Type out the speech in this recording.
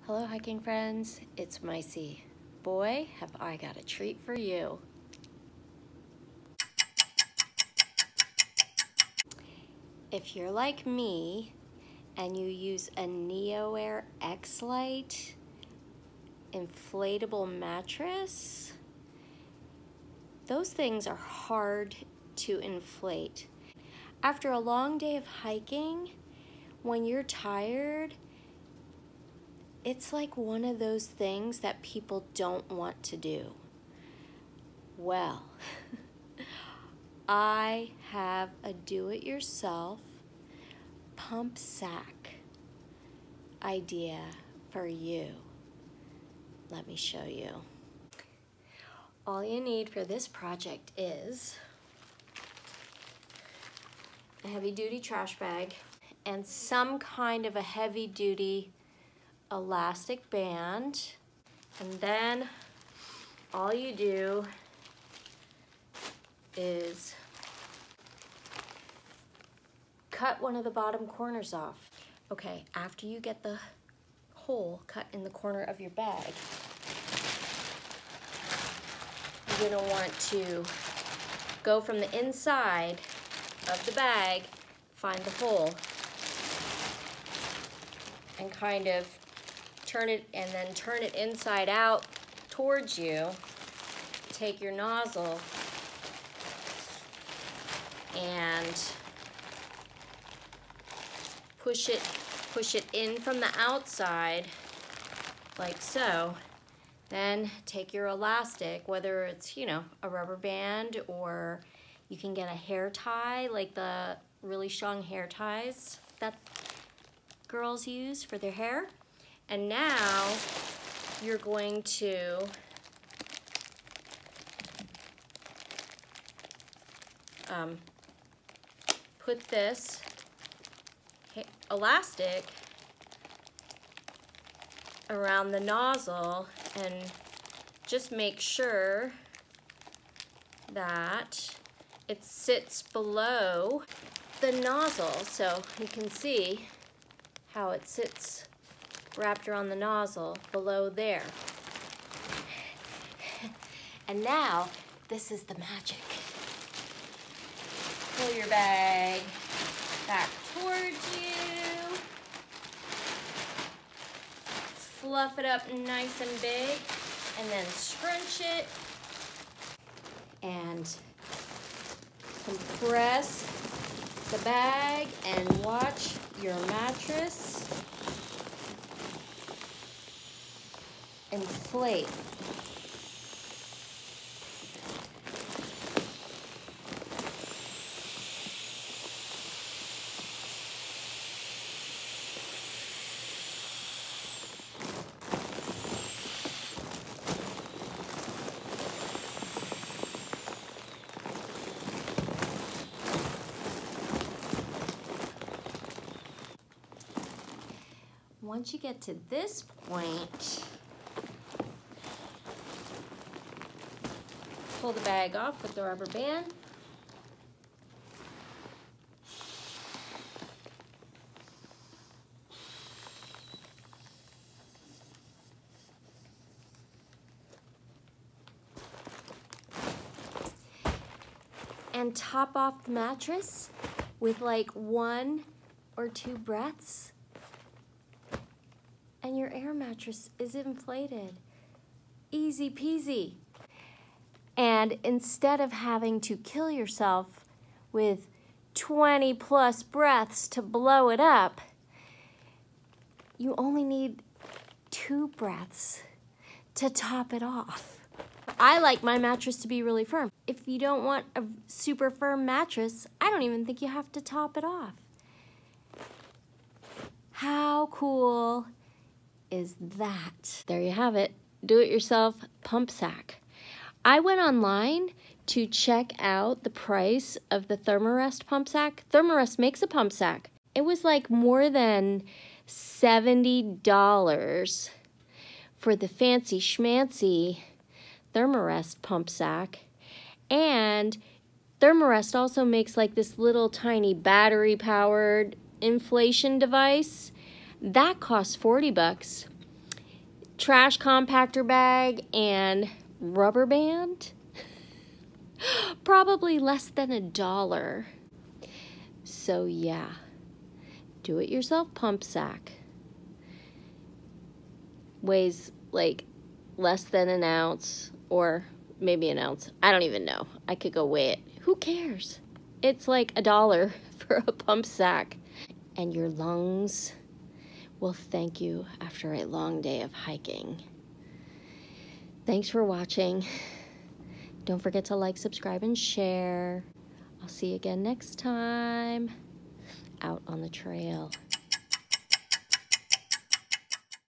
Hello hiking friends, it's Micey. Boy, have I got a treat for you. If you're like me and you use a NeoAir X-Lite inflatable mattress, those things are hard to inflate. After a long day of hiking, when you're tired, it's like one of those things that people don't want to do. Well, I have a do-it-yourself pump sack idea for you. Let me show you. All you need for this project is a heavy-duty trash bag and some kind of a heavy-duty elastic band, and then all you do is cut one of the bottom corners off. Okay, after you get the hole cut in the corner of your bag, you're gonna want to go from the inside of the bag, find the hole, and kind of turn it, and then turn it inside out towards you. Take your nozzle and push it in from the outside like so. Then take your elastic, whether it's, you know, a rubber band, or you can get a hair tie, like the really strong hair ties that girls use for their hair. And now you're going to put this elastic around the nozzle and just make sure that it sits below the nozzle, so you can see how it sits wrapped around the nozzle below there. And now, this is the magic. Pull your bag back towards you. Fluff it up nice and big, and then scrunch it. And compress the bag and watch your mattress inflate. Once you get to this point, pull the bag off with the rubber band. And top off the mattress with like 1 or 2 breaths, and your air mattress is inflated. Easy peasy. And instead of having to kill yourself with 20+ breaths to blow it up, you only need 2 breaths to top it off. I like my mattress to be really firm. If you don't want a super firm mattress, I don't even think you have to top it off. How cool is that? There you have it. Do-it-yourself pump sack. I went online to check out the price of the Therm-a-rest pump sack. Therm-a-rest makes a pump sack. It was like more than $70 for the fancy schmancy Therm-a-rest pump sack. And Therm-a-rest also makes like this little tiny battery powered inflation device. That costs $40. trash compactor bag and rubber band, probably less than $1. So yeah, do-it-yourself pump sack. Weighs like less than an ounce, or maybe an ounce. I don't even know. I could go weigh it. Who cares? It's like $1 for a pump sack. And your lungs will thank you after a long day of hiking. Thanks for watching. Don't forget to like, subscribe, and share. I'll see you again next time out on the trail.